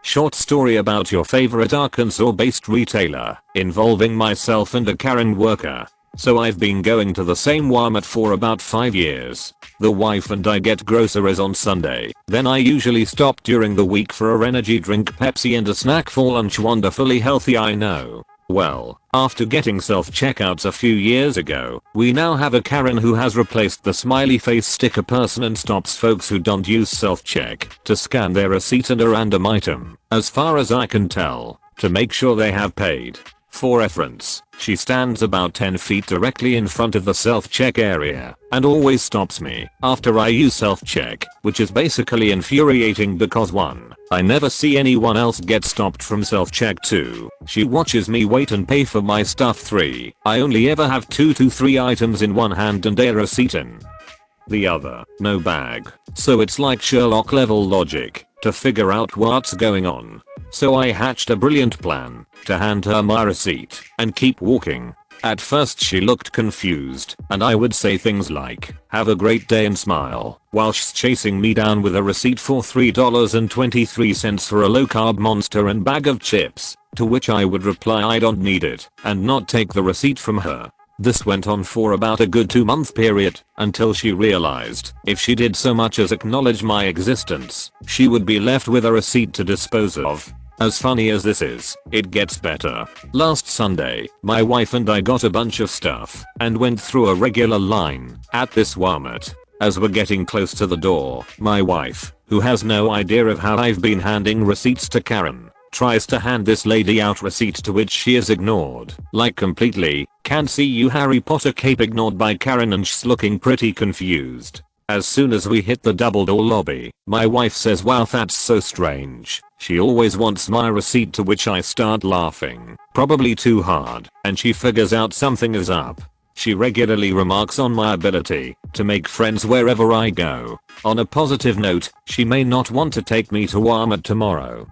Short story about your favorite Arkansas-based retailer, involving myself and a Karen worker. So I've been going to the same Walmart for about 5 years. The wife and I get groceries on Sunday. Then I usually stop during the week for a energy drink, Pepsi and a snack for lunch. Wonderfully healthy, I know. Well, after getting self-checkouts a few years ago, we now have a Karen who has replaced the smiley face sticker person and stops folks who don't use self-check to scan their receipt and a random item, as far as I can tell, to make sure they have paid. For reference, she stands about 10 feet directly in front of the self-check area and always stops me after I use self-check, which is basically infuriating because 1, I never see anyone else get stopped from self-check. 2, she watches me wait and pay for my stuff. 3, I only ever have 2 to 3 items in one hand and a receipt in the other. No bag. So it's like Sherlock level logic to figure out what's going on. So I hatched a brilliant plan to hand her my receipt and keep walking. At first she looked confused and I would say things like, "Have a great day," and smile while she's chasing me down with a receipt for $3.23 for a low carb Monster and bag of chips, to which I would reply I don't need it and not take the receipt from her. This went on for about a good 2-month period until she realized if she did so much as acknowledge my existence, she would be left with a receipt to dispose of. As funny as this is, it gets better. Last Sunday, my wife and I got a bunch of stuff and went through a regular line at this Walmart. As we're getting close to the door, my wife, who has no idea of how I've been handing receipts to Karen, tries to hand this lady out receipt, to which she is ignored, like completely. Can't see you, Harry Potter cape. Ignored by Karen and she's looking pretty confused. As soon as we hit the double door lobby, my wife says, "Wow, that's so strange. She always wants my receipt," to which I start laughing, probably too hard, and she figures out something is up. She regularly remarks on my ability to make friends wherever I go. On a positive note, she may not want to take me to Walmart tomorrow.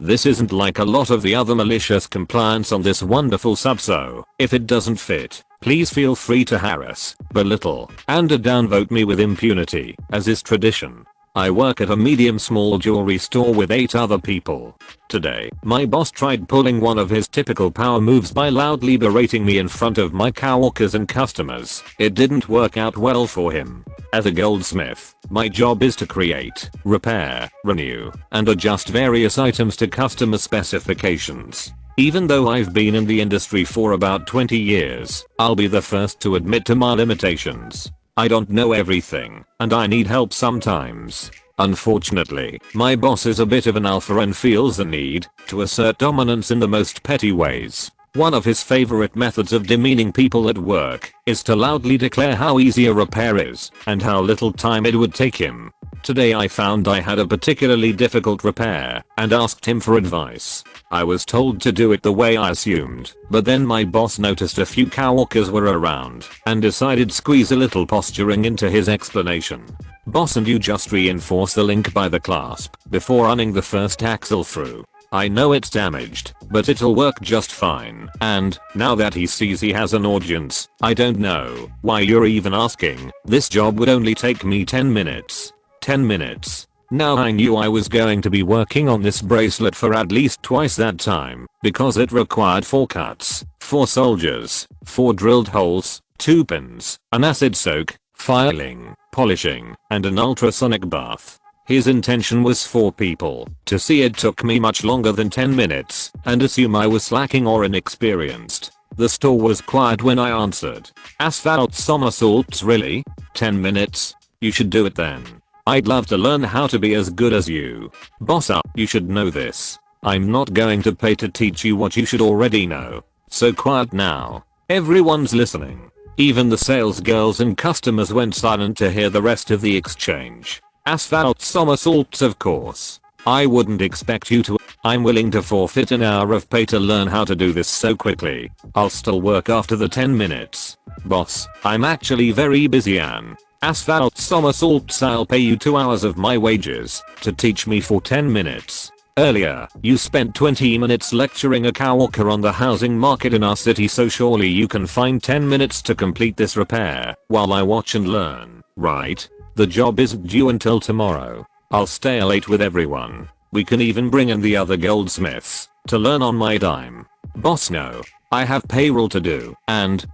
This isn't like a lot of the other malicious compliance on this wonderful sub, so if it doesn't fit, please feel free to harass, belittle, and downvote me with impunity, as is tradition. I work at a medium-small jewelry store with 8 other people. Today, my boss tried pulling one of his typical power moves by loudly berating me in front of my coworkers and customers. It didn't work out well for him. As a Goldsmith, my job is to create, repair, renew, and adjust various items to customer specifications. Even though I've been in the industry for about 20 years, I'll be the first to admit to my limitations. I don't know everything, and I need help sometimes. Unfortunately, my boss is a bit of an alpha and feels the need to assert dominance in the most petty ways. One of his favorite methods of demeaning people at work is to loudly declare how easy a repair is and how little time it would take him. Today I found I had a particularly difficult repair and asked him for advice. I was told to do it the way I assumed, but then my boss noticed a few coworkers were around and decided to squeeze a little posturing into his explanation. "Boss, and you just reinforce the link by the clasp before running the first axle through. I know it's damaged, but it'll work just fine. And now that he sees he has an audience, I don't know why you're even asking. This job would only take me 10 minutes. 10 minutes. Now I knew I was going to be working on this bracelet for at least twice that time, because it required 4 cuts, 4 soldiers, 4 drilled holes, 2 pins, an acid soak, filing, polishing, and an ultrasonic bath. His intention was 4 people to see it took me much longer than 10 minutes and assume I was slacking or inexperienced. The store was quiet when I answered. "Asphalt somersaults, really? 10 minutes? You should do it then. I'd love to learn how to be as good as you. Boss up, you should know this. I'm not going to pay to teach you what you should already know. So quiet now. Everyone's listening." Even the sales girls and customers went silent to hear the rest of the exchange. "Asphalt somersaults, of course. I wouldn't expect you to. I'm willing to forfeit an hour of pay to learn how to do this so quickly. I'll still work after the 10 minutes. Boss, I'm actually very busy, Anne. Asphalt somersaults, I'll pay you 2 hours of my wages to teach me for 10 minutes. Earlier, you spent 20 minutes lecturing a coworker on the housing market in our city, so surely you can find 10 minutes to complete this repair while I watch and learn, right? The job isn't due until tomorrow." I'll stay late with everyone. We can even bring in the other Goldsmiths to learn on my dime. Boss no. I have payroll to do and,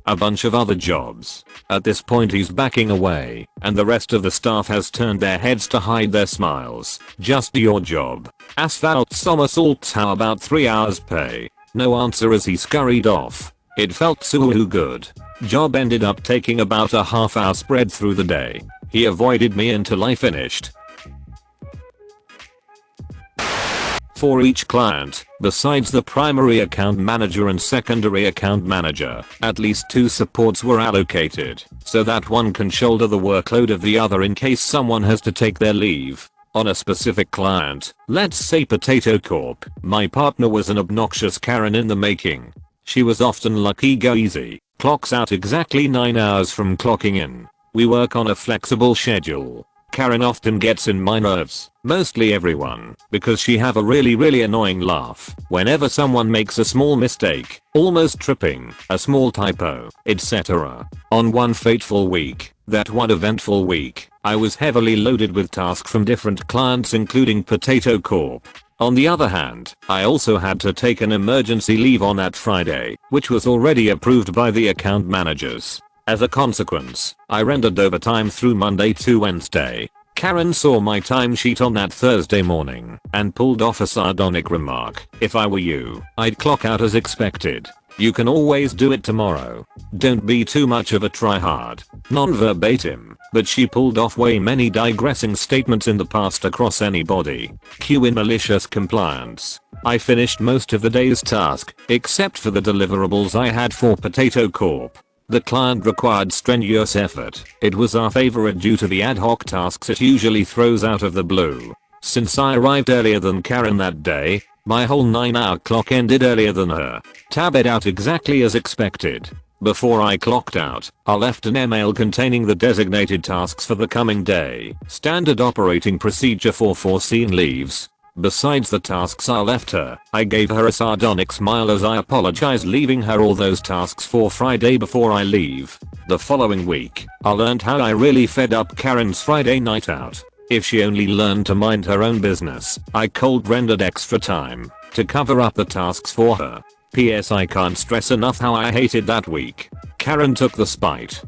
a bunch of other jobs. At this point he's backing away and the rest of the staff has turned their heads to hide their smiles. Just do your job. Asphalt somersaults, how about 3 hours pay? No answer as he scurried off. It felt so good. Job ended up taking about a half hour spread through the day. He avoided me until I finished. For each client, besides the primary account manager and secondary account manager, at least 2 supports were allocated, so that one can shoulder the workload of the other in case someone has to take their leave. On a specific client, let's say Potato Corp, my partner was an obnoxious Karen in the making. She was often lucky go easy, clocks out exactly 9 hours from clocking in. We work on a flexible schedule. Karen often gets in my nerves, mostly everyone, because she have a really annoying laugh whenever someone makes a small mistake, almost tripping, a small typo, etc. On one fateful week, that one eventful week, I was heavily loaded with tasks from different clients including Potato Corp. On the other hand, I also had to take an emergency leave on that Friday, which was already approved by the account managers. As a consequence, I rendered overtime through Monday to Wednesday. Karen saw my timesheet on that Thursday morning and pulled off a sardonic remark. If I were you, I'd clock out as expected. You can always do it tomorrow. Don't be too much of a tryhard. Non-verbatim, but she pulled off way many digressing statements in the past across anybody. Q in malicious compliance. I finished most of the day's task, except for the deliverables I had for Potato Corp. The client required strenuous effort. It was our favorite due to the ad hoc tasks it usually throws out of the blue. Since I arrived earlier than Karen that day, my whole 9-hour clock ended earlier than her. Tab it out exactly as expected. Before I clocked out, I left an email containing the designated tasks for the coming day. Standard operating procedure for foreseen leaves. Besides the tasks I left her, I gave her a sardonic smile as I apologized leaving her all those tasks for Friday before I leave. The following week, I learned how I really fed up Karen's Friday night out. If she only learned to mind her own business, I cold rendered extra time to cover up the tasks for her. PS I can't stress enough how I hated that week. Karen took the spite.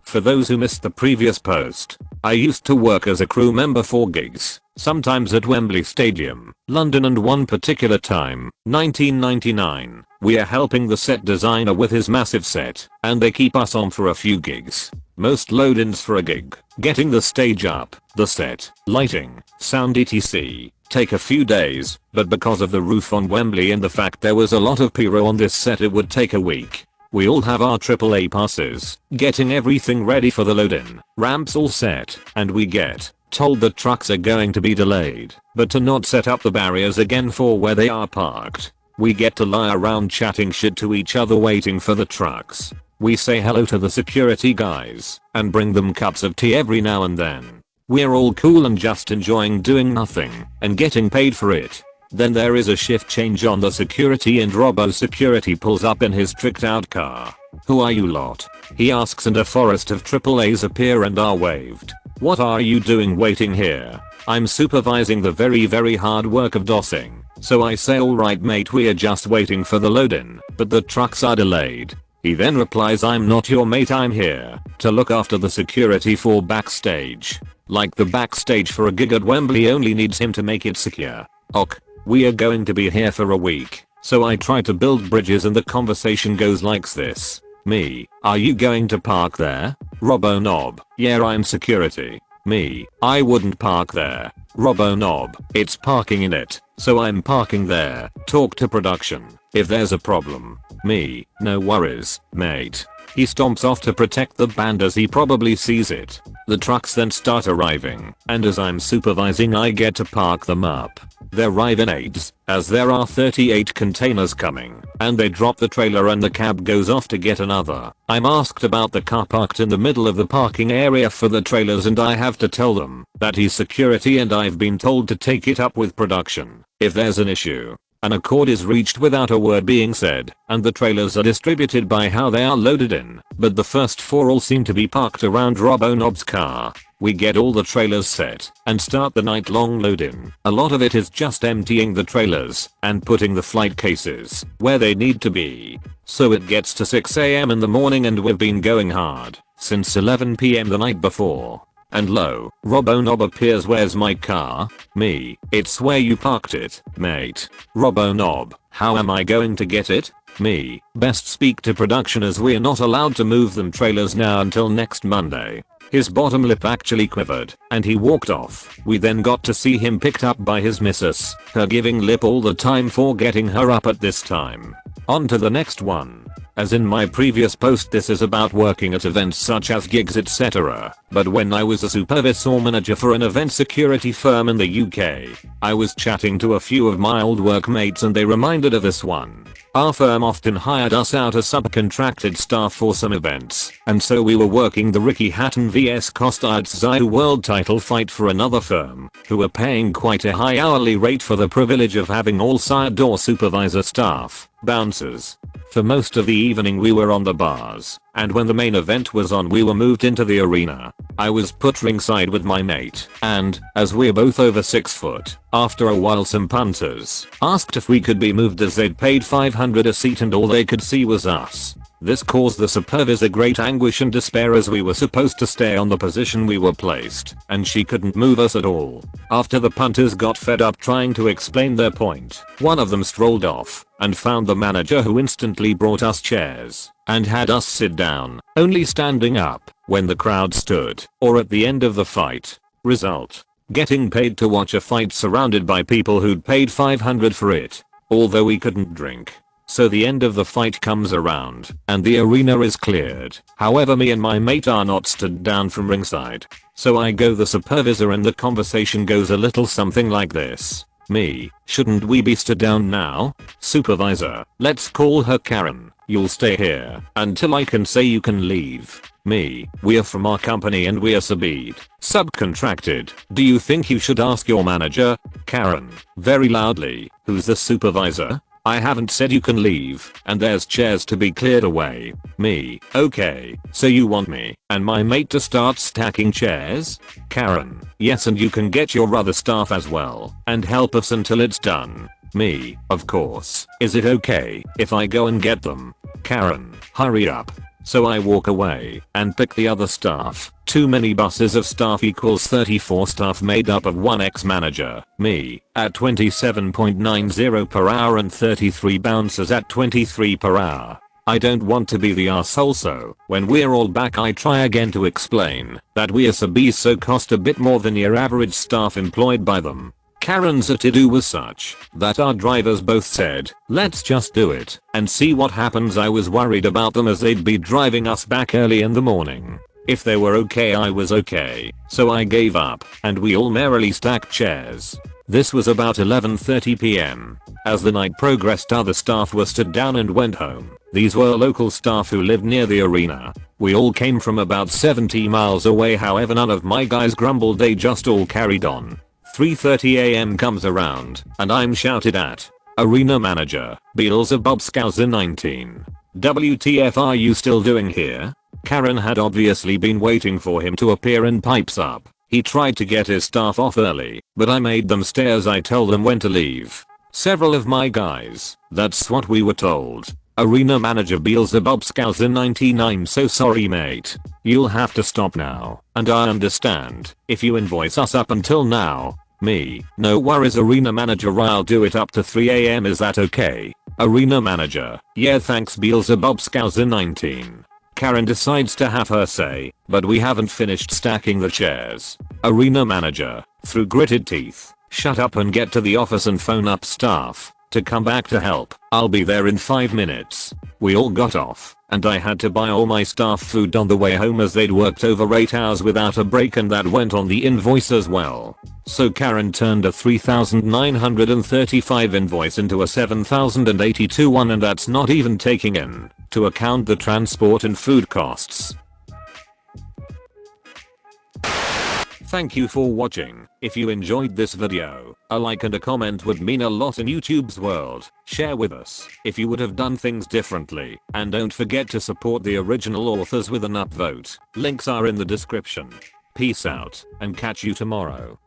For those who missed the previous post, I used to work as a crew member for gigs, sometimes at Wembley Stadium, London, and one particular time, 1999, we are helping the set designer with his massive set, and they keep us on for a few gigs. Most load-ins for a gig, getting the stage up, the set, lighting, sound etc. take a few days, but because of the roof on Wembley and the fact there was a lot of pyro on this set it would take a week. We all have our AAA passes, getting everything ready for the load-in, ramps all set, and we get told that trucks are going to be delayed, but to not set up the barriers again for where they are parked. We get to lie around chatting shit to each other waiting for the trucks. We say hello to the security guys, and bring them cups of tea every now and then. We're all cool and just enjoying doing nothing, and getting paid for it. Then there is a shift change on the security and Robbo security pulls up in his tricked out car. "Who are you lot?" he asks, and a forest of AAAs appear and are waved. "What are you doing waiting here?" I'm supervising the very hard work of DOSing. So I say, "Alright mate, we are just waiting for the load-in, but the trucks are delayed." He then replies, "I'm not your mate, I'm here to look after the security for backstage." Like the backstage for a gig at Wembley only needs him to make it secure. Ok. We are going to be here for a week, so I try to build bridges and the conversation goes like this. Me, "Are you going to park there?" Robbo Knob, "Yeah, I'm security." Me, "I wouldn't park there." Robbo Knob, "It's parking in it, so I'm parking there. Talk to production if there's a problem." Me, "No worries, mate." He stomps off to protect the band as he probably sees it. The trucks then start arriving, and as I'm supervising I get to park them up. They arrive in aids, as there are 38 containers coming, and they drop the trailer and the cab goes off to get another. I'm asked about the car parked in the middle of the parking area for the trailers and I have to tell them that he's security and I've been told to take it up with production if there's an issue. An accord is reached without a word being said, and the trailers are distributed by how they are loaded in, but the first 4 all seem to be parked around Robbo Knob's car. We get all the trailers set and start the night long load in. A lot of it is just emptying the trailers and putting the flight cases where they need to be. So it gets to 6 AM in the morning and we've been going hard since 11 PM the night before. And lo, Robbo Knob appears. Where's my car? Me. It's where you parked it, mate. Robbo Knob, how am I going to get it? Me. Best speak to production as we're not allowed to move them trailers now until next Monday. His bottom lip actually quivered, and he walked off. We then got to see him picked up by his missus, her giving lip all the time for getting her up at this time. On to the next one. As in my previous post, this is about working at events such as gigs etc. But when I was a supervisor manager for an event security firm in the UK, I was chatting to a few of my old workmates and they reminded of this one. Our firm often hired us out as subcontracted staff for some events, and so we were working the Ricky Hatton vs Costa Zayu world title fight for another firm, who were paying quite a high hourly rate for the privilege of having all side door supervisor staff, bouncers. For most of the evening we were on the bars, and when the main event was on we were moved into the arena. I was put ringside with my mate, and, as we're both over 6 foot, after a while some punters asked if we could be moved as they'd paid $500 a seat and all they could see was us. This caused the supervisor great anguish and despair as we were supposed to stay on the position we were placed, and she couldn't move us at all. After the punters got fed up trying to explain their point, one of them strolled off and found the manager, who instantly brought us chairs and had us sit down, only standing up when the crowd stood, or at the end of the fight. Result: getting paid to watch a fight surrounded by people who'd paid $500 for it, although we couldn't drink. So the end of the fight comes around and the arena is cleared. However, me and my mate are not stood down from ringside. So I go the supervisor and the conversation goes a little something like this. Me: shouldn't we be stood down now? Supervisor: let's call her Karen. You'll stay here until I can say you can leave. Me: we're from our company and we're subcontracted. Do you think you should ask your manager? Karen: very loudly, who's the supervisor? I haven't said you can leave, and there's chairs to be cleared away. Me: okay, so you want me and my mate to start stacking chairs? Karen: yes, and you can get your other staff as well and help us until it's done. Me: of course. Is it okay if I go and get them? Karen: hurry up. So I walk away and pick the other staff. Too many buses of staff equals 34 staff made up of one ex-manager, me, at 27.90 per hour and 33 bouncers at 23 per hour. I don't want to be the arsehole, so when we're all back I try again to explain that we as subbies so cost a bit more than your average staff employed by them. Karen's attitude was such that our drivers both said, let's just do it and see what happens. I was worried about them as they'd be driving us back early in the morning. If they were okay, I was okay, so I gave up and we all merrily stacked chairs. This was about 11:30 PM. As the night progressed, other staff were stood down and went home. These were local staff who lived near the arena. We all came from about 70 miles away, however none of my guys grumbled, they just all carried on. 3:30 AM comes around and I'm shouted at. Arena manager: Beelzebub Scouser 19. WTF are you still doing here? Karen had obviously been waiting for him to appear and pipes up. He tried to get his staff off early, but I made them stay as I told them when to leave. Several of my guys, that's what we were told. Arena manager: Beelzebub Scouser 19. I'm so sorry mate. You'll have to stop now, and I understand if you invoice us up until now. Me: no worries. Arena manager: I'll do it up to 3 AM, is that okay? Arena manager: yeah thanks Beelzebub Scouser 19. Karen decides to have her say, but we haven't finished stacking the chairs. Arena manager, through gritted teeth: shut up and get to the office and phone up staff to come back to help. I'll be there in 5 minutes. We all got off, and I had to buy all my staff food on the way home as they'd worked over 8 hours without a break, and that went on the invoice as well. So Karen turned a $3,935 invoice into a $7,082 one, and that's not even taking into account the transport and food costs. Thank you for watching. If you enjoyed this video, a like and a comment would mean a lot in YouTube's world. Share with us if you would have done things differently, and don't forget to support the original authors with an upvote. Links are in the description. Peace out, and catch you tomorrow.